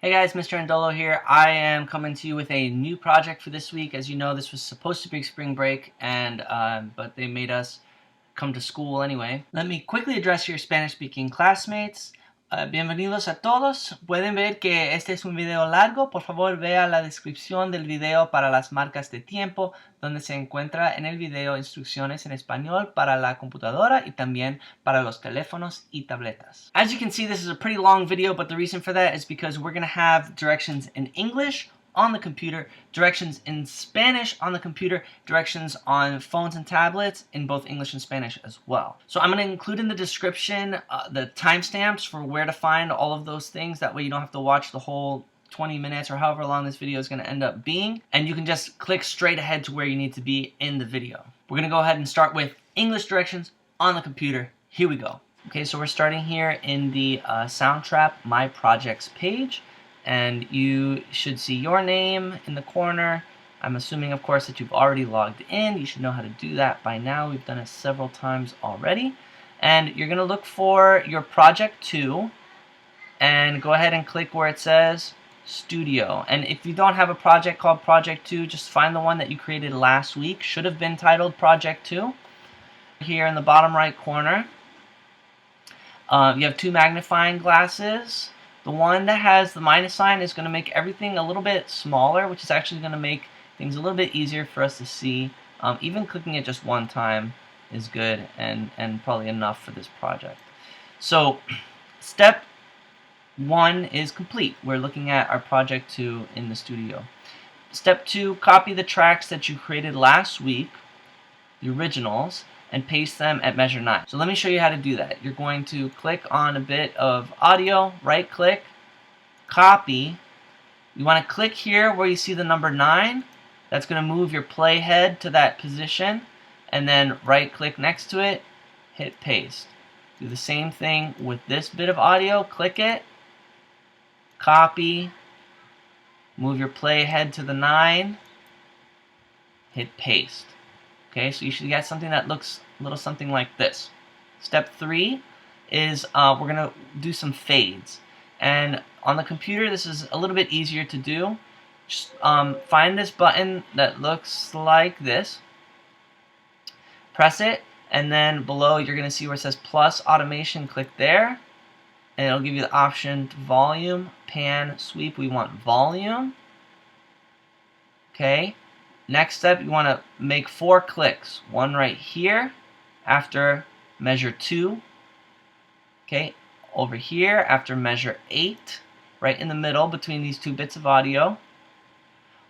Hey guys, Mr. Andolo here. I am coming to you with a new project for this week. As you know, this was supposed to be spring break, but they made us come to school anyway. Let me quickly address your Spanish-speaking classmates. Bienvenidos a todos. Pueden ver que este es un video largo. Por favor, vea la descripción del video para las marcas de tiempo, donde se encuentra en el video instrucciones en español para la computadora y también para los teléfonos y tabletas. As you can see, this is a pretty long video, but the reason for that is because we're going to have directions in English on the computer, directions in Spanish on the computer, directions on phones and tablets in both English and Spanish as well. So I'm going to include in the description the timestamps for where to find all of those things. That way you don't have to watch the whole 20 minutes or however long this video is going to end up being, and you can just click straight ahead to where you need to be in the video. We're going to go ahead and start with English directions on the computer. Here we go. Okay, so we're starting here in the Soundtrap My Projects page. And you should see your name in the corner. I'm assuming, of course, that you've already logged in. You should know how to do that by now. We've done it several times already. And you're going to look for your Project 2 and go ahead and click where it says Studio. And if you don't have a project called Project 2, just find the one that you created last week. Should have been titled Project 2. Here in the bottom right corner, you have two magnifying glasses. The one that has the minus sign is going to make everything a little bit smaller, which is actually going to make things a little bit easier for us to see. Even clicking it just one time is good and probably enough for this project. So step 1 is complete. We're looking at our project 2 in the studio. Step 2, copy the tracks that you created last week, the originals, and paste them at measure 9. So let me show you how to do that. You're going to click on a bit of audio, right click, copy. You want to click here where you see the number 9. That's going to move your playhead to that position, and then right click next to it, hit paste. Do the same thing with this bit of audio. Click it, copy, move your playhead to the 9, hit paste. Okay, so you should get something that looks a little something like this. Step 3 is we're going to do some fades. And on the computer, this is a little bit easier to do. Just find this button that looks like this. Press it, and then below you're going to see where it says plus automation. Click there, and it'll give you the option to volume, pan, sweep. We want volume. Okay. Next step, you want to make 4 clicks. One right here after measure 2. Okay, over here after measure 8, right in the middle between these two bits of audio.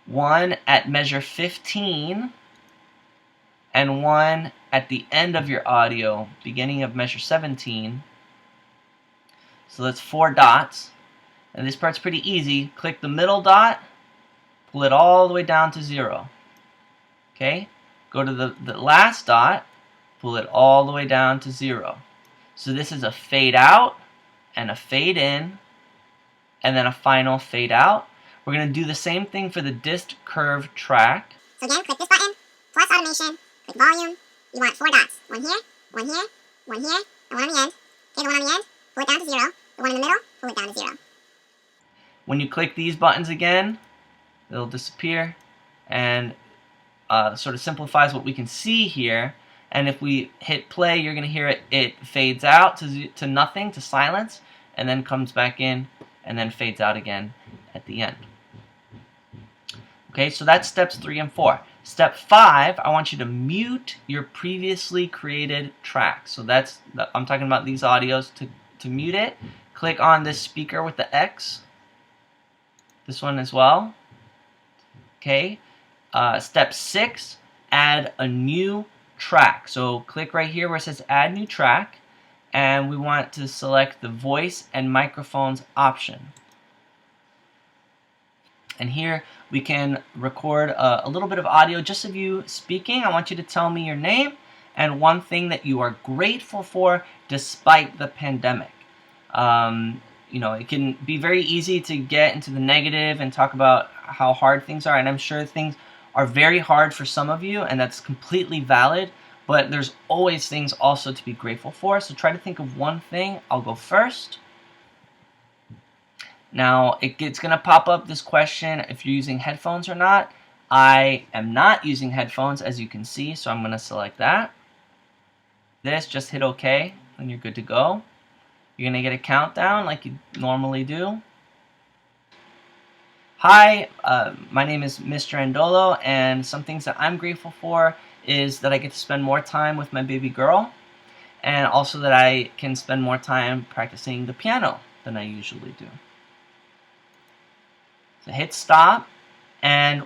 One at measure 15, and one at the end of your audio, beginning of measure 17. So that's 4 dots. And this part's pretty easy. Click the middle dot, pull it all the way down to 0. Okay, go to the last dot, pull it all the way down to 0. So this is a fade out and a fade in, and then a final fade out. We're going to do the same thing for the disc curve track. So again, click this button, plus automation, click volume. You want 4 dots. One here, one here, one here, and one on the end. Okay, the one on the end, pull it down to 0. The one in the middle, pull it down to 0. When you click these buttons again, they'll disappear, and sort of simplifies what we can see here. And if we hit play, you're going to hear it fades out to nothing, to silence, and then comes back in, and then fades out again at the end. Okay, so that's steps 3 and 4. Step 5, I want you to mute your previously created track. So I'm talking about these audios. To mute it, click on this speaker with the X. This one as well. Okay. Step 6, add a new track. So click right here where it says add new track, and we want to select the voice and microphones option. And here we can record a little bit of audio just of you speaking. I want you to tell me your name and one thing that you are grateful for despite the pandemic. You know, it can be very easy to get into the negative and talk about how hard things are, and I'm sure things are very hard for some of you, and that's completely valid, but there's always things also to be grateful for. So try to think of one thing. I'll go first. Now it's going to pop up this question if you're using headphones or not. I am not using headphones, as you can see, so I'm going to select that. Just hit OK and you're good to go. You're going to get a countdown like you normally do. Hi, my name is Mr. Andolo, and some things that I'm grateful for is that I get to spend more time with my baby girl, and also that I can spend more time practicing the piano than I usually do. So hit stop, and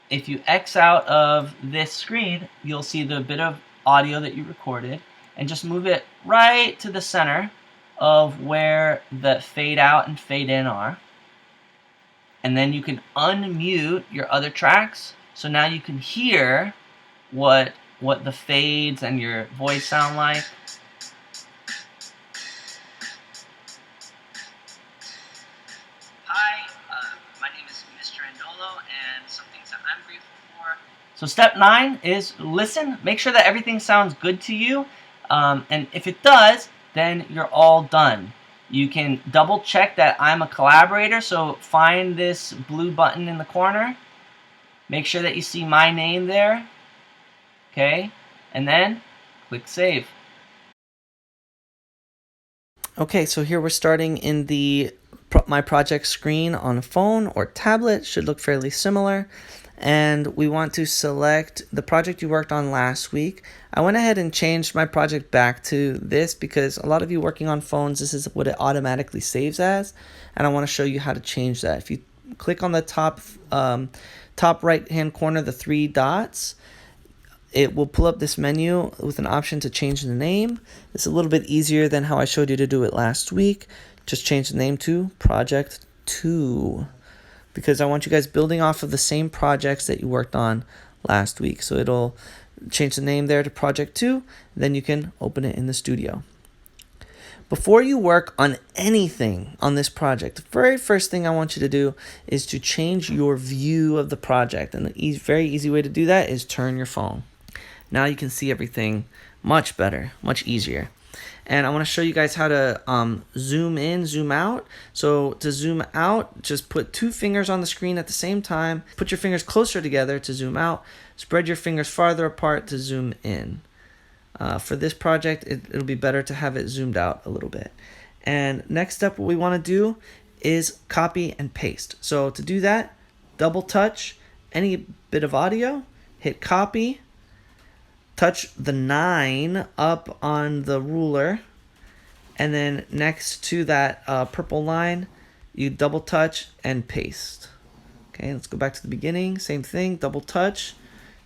if you X out of this screen, you'll see the bit of audio that you recorded, and just move it right to the center of where the fade out and fade in are. And then you can unmute your other tracks, so now you can hear what the fades and your voice sound like. Hi, my name is Mr. Andolo, and some things that I'm grateful for. So step 9 is listen. Make sure that everything sounds good to you, and if it does, then you're all done. You can double check that I'm a collaborator, so find this blue button in the corner. Make sure that you see my name there. Okay, and then click save. Okay, so here we're starting in the my project screen on a phone or tablet. Should look fairly similar. And we want to select the project you worked on last week. I went ahead and changed my project back to this because a lot of you working on phones, this is what it automatically saves as, and I want to show you how to change that. If you click on the top right hand corner, the 3 dots, it will pull up this menu with an option to change the name. It's a little bit easier than how I showed you to do it last week. Just change the name to Project 2. Because I want you guys building off of the same projects that you worked on last week. So it'll change the name there to Project 2, then you can open it in the studio. Before you work on anything on this project, the very first thing I want you to do is to change your view of the project. And the very easy way to do that is turn your phone. Now you can see everything much better, much easier. And I want to show you guys how to zoom in, zoom out. So to zoom out, just put 2 fingers on the screen at the same time. Put your fingers closer together to zoom out. Spread your fingers farther apart to zoom in. For this project, it'll be better to have it zoomed out a little bit. And next step, what we want to do is copy and paste. So to do that, double touch any bit of audio, hit copy, touch the 9 up on the ruler, and then next to that purple line, you double touch and paste. Okay, let's go back to the beginning. Same thing, double touch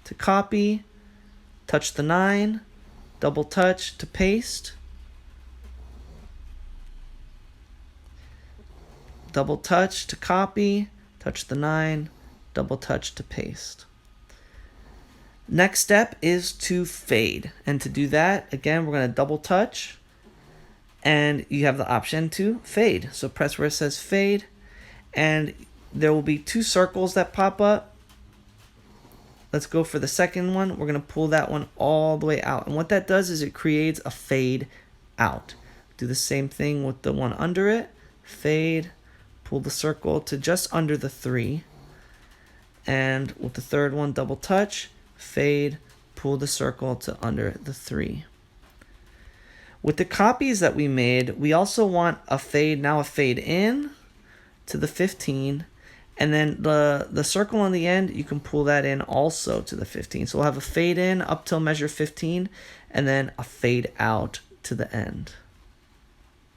to copy, touch the 9, double touch to paste, double touch to copy, touch the 9, double touch to paste. Next step is to fade. And to do that, again, we're going to double touch. And you have the option to fade. So press where it says fade. And there will be 2 circles that pop up. Let's go for the second one. We're going to pull that one all the way out. And what that does is it creates a fade out. Do the same thing with the one under it. Fade. Pull the circle to just under the 3. And with the third one, double touch. Fade, pull the circle to under the 3. With the copies that we made, we also want a fade in to the 15, and then the circle on the end, you can pull that in also to the 15. So we'll have a fade in up till measure 15, and then a fade out to the end.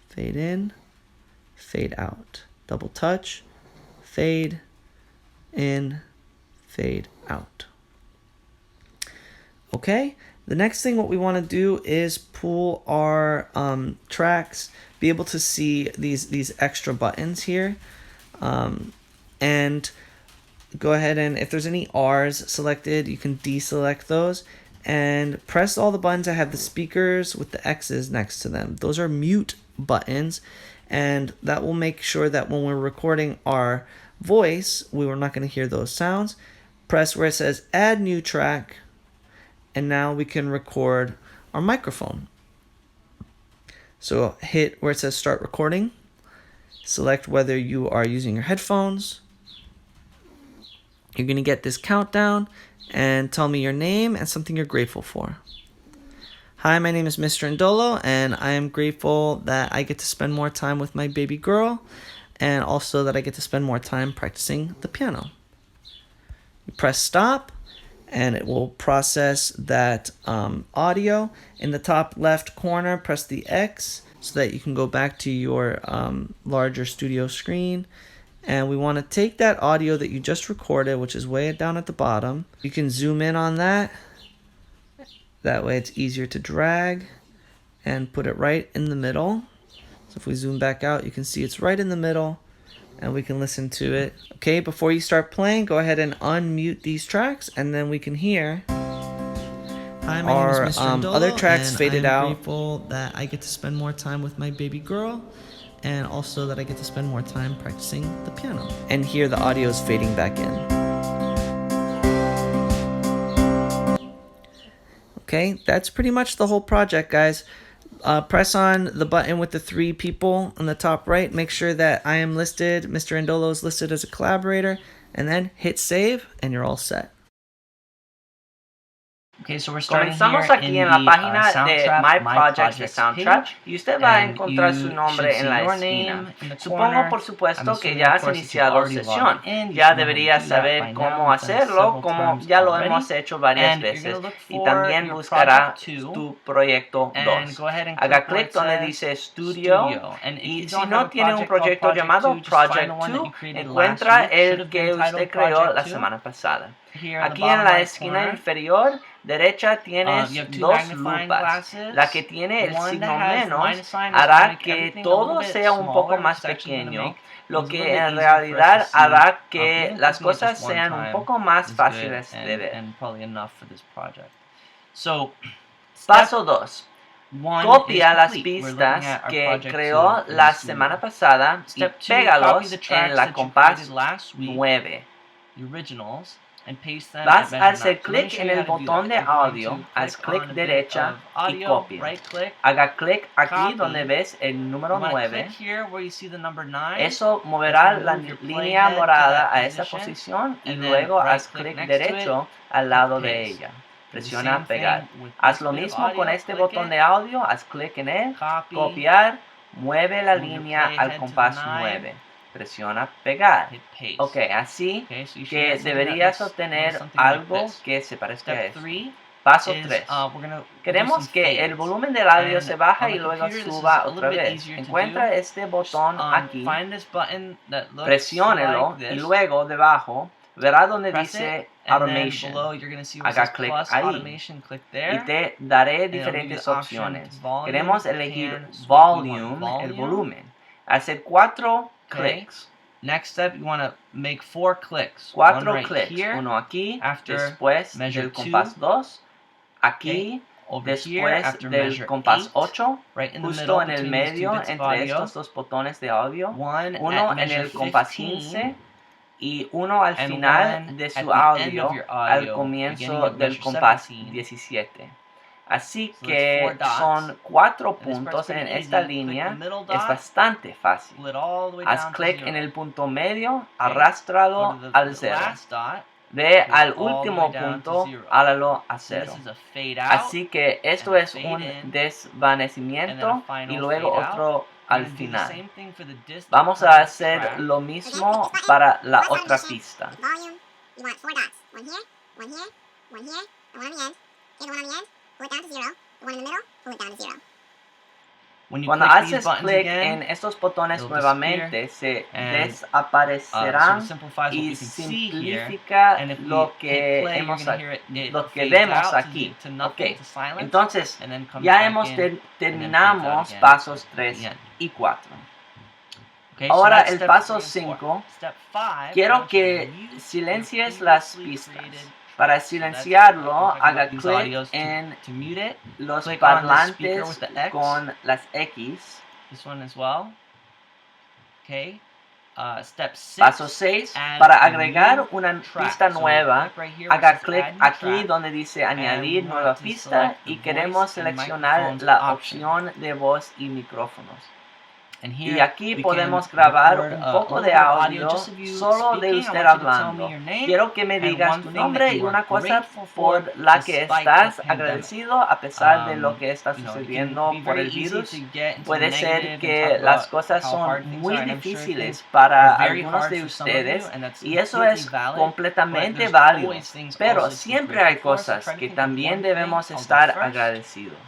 Fade in, fade out. Double touch, fade in, fade out. Okay, the next thing what we want to do is pull our tracks, be able to see these extra buttons here, and go ahead and if there's any R's selected, you can deselect those and press all the buttons that have the speakers with the X's next to them. Those are mute buttons, and that will make sure that when we're recording our voice, we're not going to hear those sounds. Press where it says add new track. And now we can record our microphone. So hit where it says start recording. Select whether you are using your headphones. You're going to get this countdown and tell me your name and something you're grateful for. Hi, my name is Mr. Ndolo, and I am grateful that I get to spend more time with my baby girl, and also that I get to spend more time practicing the piano. You press stop, and it will process that audio. In the top left corner, press the X so that you can go back to your larger studio screen. And we want to take that audio that you just recorded, which is way down at the bottom. You can zoom in on that. That way it's easier to drag and put it right in the middle. So if we zoom back out, you can see it's right in the middle and we can listen to it. Okay, before you start playing, go ahead and unmute these tracks and then we can hear Hi, my name is Mr. Ndolo, other tracks and faded I'm out. grateful that I get to spend more time with my baby girl, and also that I get to spend more time practicing the piano. And here the audio is fading back in. Okay, that's pretty much the whole project, guys. Press on the button with the 3 people on the top right. Make sure that I am listed, Mr. Ndolo is listed as a collaborator, and then hit save, and you're all set. Okay, so we're starting Comenzamos here aquí in en la the, página de Soundtrap, My Projects de Projects Soundtrap page, y usted va a and encontrar you su nombre should en la see your esquina. name in the Supongo corner. por supuesto I'm que assuming, ya of has course, if you've iniciado already sesión. logged in, you Ya should know how to deberías do that by saber now. cómo We've done it hacerlo, several como times ya lo already. hemos hecho varias And you're veces. gonna look Y for también your buscará project 2, tu proyecto and 2. go ahead and Haga click clic where donde it dice says Studio. And if Y you si don't no have a tiene un project proyecto called llamado Project 2, just find Project the one that 2, you created encuentra last week. Should el have been que usted entitled creó Project la 2. semana pasada. Here in the Aquí bottom en la right esquina corner, inferior derecha tienes you have 2 dos magnifying lupas. glasses. La que tiene el The one signo that has the menos minus sign is gonna hará make que everything a little todo bit sea un poco smaller, más which is actually gonna pequeño, make lo things a que little bit en easier for us to realidad see. hará que Even las clicking it cosas just one sean un time poco más is fáciles good de ver. and probably enough for this project. So, Paso 2. one Copia is las complete. We're looking pistas at our que project creó 2 in la the studio. semana pasada y Step 2, copy pégalos the en tracks la that you compás created last week, 9. the originals, and paste them Vas at a measure hacer 9. So let me clic show en you el how to do botón that. de You're going audio, to haz click on clic a bit derecha of y audio, copia. right click. Haga clic aquí Copy. donde ves el número You want to 9. click here where you see the number 9. Eso moverá Let's la move your línea playhead to morada that a esa position, posición y and then luego right haz click clic next to derecho it, al lado de paste. ella. Do the Presiona same pegar. thing with Haz this lo bit of mismo con audio, este click botón it, de audio, haz clic en él, copy, copiar, mueve la move your línea al playhead to the compás 9, 9. Presiona pegar. hit paste. Ok, así Okay, so you should que get something that deberías looks obtener something like algo this. que se parezca a Step esto. 3 Paso is 3. we're gonna do Queremos some que el fades. volumen del audio And se baja on y the luego computer, this is suba a little otra bit vez. easier to Encuentra do. este botón aquí, Find this button that looks presiónelo like y this. luego debajo verá donde Press dice it, and then Automation. below you're going to see where it Haga says clic plus ahí. automation. Click there. Y te daré it'll give you diferentes the option opciones. volume, Queremos elegir pan, sweep. We volume, want el volume. volumen. Hacer 4 Okay. clics. Next step, you want to make 4 clicks. 4 One right clics. here, Uno aquí, after después measure del compás 2. Aquí, over here, después after del measure compás 8, 8. right in the Justo middle en el between these two medio bits of entre audio. estos dos botones de audio. One Uno at en measure el compás 15, 15 y uno al and final one de at su the end audio, of your al audio, beginning comienzo of del measure compás 17. 17. Así So que that's 4 dots. son 4 And this part's puntos pretty en easy. esta Click the línea. middle Es dot, bastante fácil. pull it all the way Haz down to clic 0. en el punto medio, Go arrástralo to al the 0. last dot, Ve pull al it all the último way down to punto, 0. hálalo a So 0. this is a fade out, Así que esto and es fade un in, and then desvanecimiento a final y luego fade out. otro We're al gonna do the final. same thing for the distant Vamos a current hacer track. lo mismo para la otra pista. Volume, you want 4 dots. One here, one here, one here, and one on the end. Okay, the one on the end, pull it down to 0. The one in the middle, pull it down to 0. When you Cuando click these haces buttons clic again, en estos botones it'll nuevamente, se and, sort desaparecerán of simplifies what y we can see here. simplifica And if we lo hit que play, you're hemos gonna hear it lo que fades vemos out aquí. to nothing, Ok, to silence, entonces and then comes ya back hemos in, and then fades out terminamos again pasos at 3 the end. y 4. Okay, Ahora so that's el step paso 3 and 4. 5, Step 5, I quiero want you to que mute silencies your las previously pistas. created. Para So that's, silenciarlo, if I haga go these clic audios en to mute it. los Click on the speaker parlantes with the X. con las X. This one as well. Okay. Step 6. Paso 6, add para a agregar new una track. pista So nueva, click right here where it haga says clic add new aquí track, donde dice añadir we nueva want to pista select the y queremos voice and seleccionar microphones la option. opción de voz y micrófonos. And Y here aquí we podemos can grabar record, un a poco little de bit of audio just of you solo de speaking. I usted want you to tell me hablando. your name Quiero que me and digas one tu thing nombre that y you are una cosa grateful for por la que despite estás the pandemic. agradecido a pesar de lo que está You know, it can sucediendo be por very el easy virus. to get into the Puede ser negative and que talk las about cosas how son hard things muy are, and I'm sure difíciles things para are very algunos hard de for some of you, ustedes and that's y eso completely es valid, but completamente there's válido. always things Pero also to be siempre hay grateful for, so cosas try to que think of también one debemos thing. I'll go estar first. agradecidos.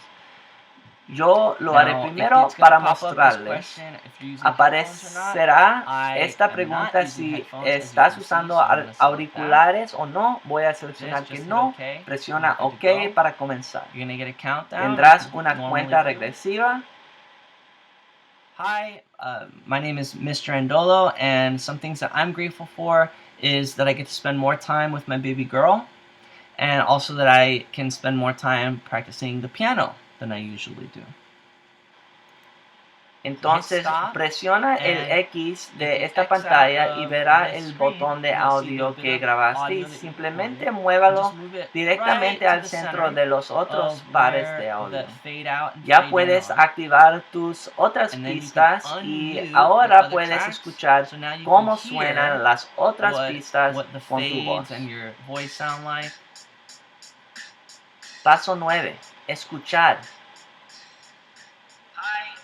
Yo lo haré Now, primero it's going para to pop up this mostrarles. question if you're using headphones or not. Aparecerá I esta am not pregunta using si headphones, as you estás can see, usando so I'm gonna select auriculares o no. Voy a seleccionar Just que hit no. OK, Presiona and you're good OK to go. para comenzar. You're going to get a countdown. Tendrás like you una normally cuenta do. regresiva. Hi, my name is Mr. Andolo, and some things that I'm grateful for is that I get to spend more time with my baby girl, and also that I can spend more time practicing the piano than I usually do. Entonces stop, presiona el and X de if you esta X out pantalla y of verá this el screen, botón de you'll see a audio little bit que of grabaste audio y that you simplemente recorded. muévalo Just move it directamente right to al the centro center de los otros of pares where de audio. the fade out and Ya fade in puedes are. activar tus otras And then you can pistas unmute y your ahora other puedes tracks, escuchar so now you cómo can suenan hear las otras what pistas the con tu voz. fades and your voice sound like. Paso 9. Escuchar. Hi,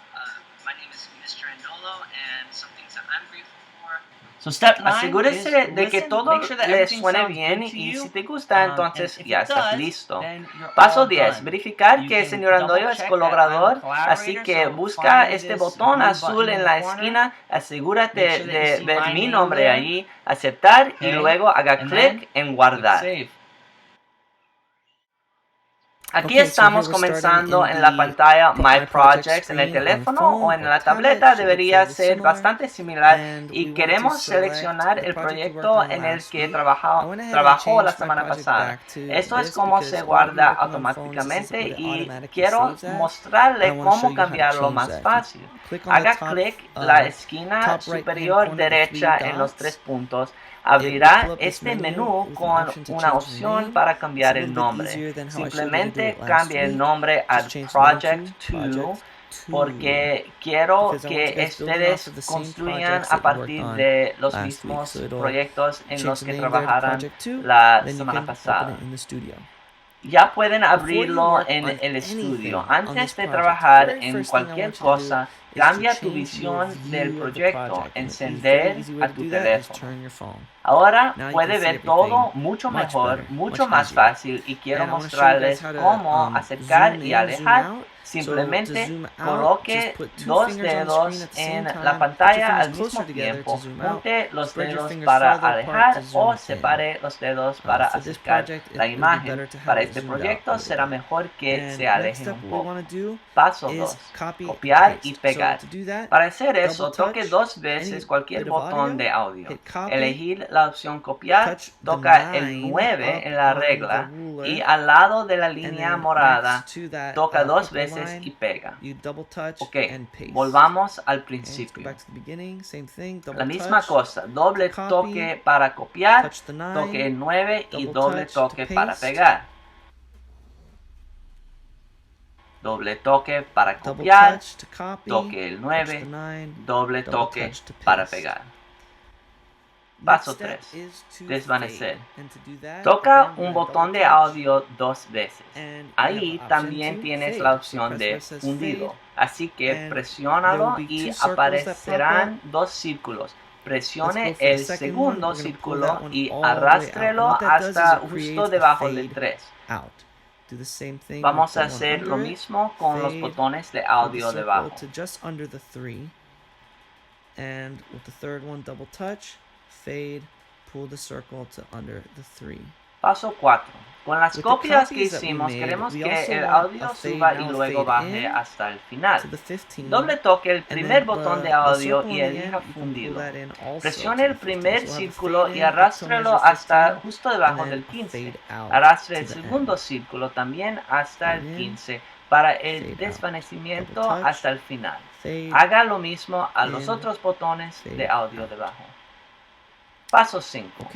my name is Mr. Andolo, and some things that I'm grateful for. So step 9 Asegúrese is de que listen, todo make sure that le everything suene sounds bien good to y you. si te gusta And entonces if ya it estás does, listo. then you're Paso all 10. done. Verificar You que el can señor Andoyo es double-check that I'm a colaborador, así collaborator, que so busca find este this botón blue azul button in en the la corner. esquina, Make asegúrate sure that you de see ver my mi name nombre there. allí, aceptar y Okay. luego haga And then clic en click guardar. save. Aquí estamos comenzando en la pantalla My Projects en el teléfono o en la tableta. Debería ser bastante similar y queremos seleccionar el proyecto en el que trabajó la semana pasada. Esto es cómo se guarda automáticamente y quiero mostrarle cómo cambiarlo más fácil. Haga clic en la esquina superior derecha en los 3 puntos. Abrirá este menú con una opción para cambiar el nombre. Simplemente cambie el nombre a Project 2 porque quiero que ustedes construyan a partir de los mismos proyectos en los que trabajaron la semana pasada. Ya pueden abrirlo en el estudio. Antes de trabajar en cualquier cosa, cambia tu visión del proyecto, encender a tu teléfono. Ahora puede ver todo mucho mejor, mucho más fácil y quiero mostrarles cómo acercar y alejar. Simplemente coloque 2 dedos en la pantalla al mismo tiempo, junte los dedos para alejar o separe los dedos para acercar la imagen. Para este proyecto será mejor que se alejen un poco. Paso 2. Copiar y pegar. Para hacer eso, toque 2 veces cualquier botón de audio. Elegir la opción copiar, toca el 9 en la regla y al lado de la línea morada, toca 2 veces y pega. Ok, volvamos al principio. La misma cosa, doble toque para copiar, toque el 9 y doble toque para pegar. Doble toque para copiar, toque el 9, doble toque para pegar. Paso 3. Desvanecer. Toca un botón de audio 2 veces. Ahí también tienes la opción de fundido. Así que presiónalo y aparecerán 2 círculos. Presione el segundo círculo y arrástrelo hasta justo debajo del 3. Vamos a hacer lo mismo con los botones de audio debajo. Fade, pull the circle to under the 3. Paso 4. Con las copias que hicimos, queremos que el audio suba y luego baje hasta el final. Doble toque el primer botón de audio y elija fundido. Presione el primer círculo y arrástrelo hasta justo debajo del 15. Arrastre el segundo círculo también hasta el 15 para el desvanecimiento hasta el final. Haga lo mismo a los otros botones de audio debajo. Paso 5.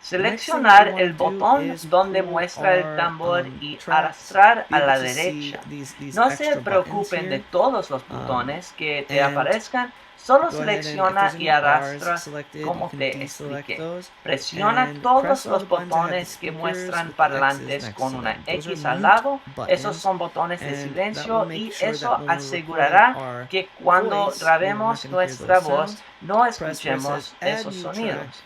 Seleccionar el botón donde muestra el tambor y arrastrar a la derecha. No se preocupen de todos los botones que te aparezcan, solo selecciona y arrastra como te expliqué. Presiona todos los botones que muestran parlantes con una X al lado. Esos son botones de silencio y eso asegurará que cuando grabemos nuestra voz no escuchemos esos sonidos.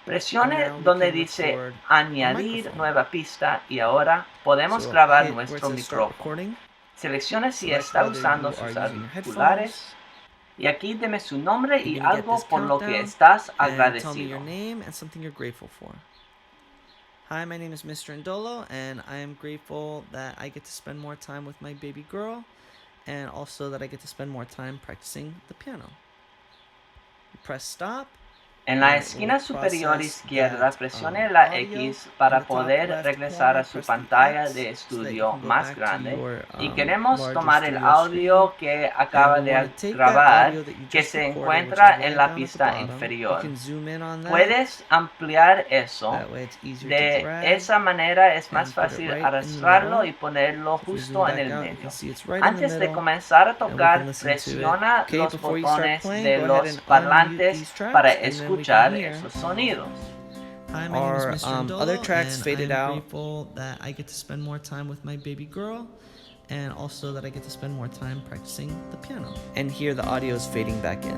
Presione donde dice añadir nueva pista y ahora podemos grabar nuestro micrófono. Seleccione si está usando sus auriculares y aquí deme su nombre y algo por lo que estás agradecido. Hi, my name is Mr. Ndolo, and I am grateful that I get to spend more time with my baby girl, and also that I get to spend more time practicing the piano. You press stop. En la esquina superior izquierda presione la X para poder regresar a su pantalla de estudio más grande y queremos tomar el audio que acaba de grabar que se encuentra en la pista inferior. Puedes ampliar eso, de esa manera es más fácil arrastrarlo y ponerlo justo en el medio. Antes de comenzar a tocar, presiona los botones de los parlantes para escuchar esos sonidos. Hi, my name is Mr. Ndolo, other tracks faded out. I'm grateful that I get to spend more time with my baby girl, and also that I get to spend more time practicing the piano. And here the audio is fading back in.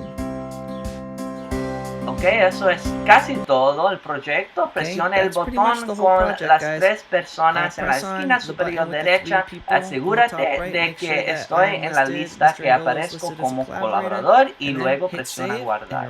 Ok, eso es casi todo el proyecto. Presione el botón con las tres personas en la esquina superior derecha. Asegúrate de que estoy en la lista que aparezco como colaborador y luego presiona guardar.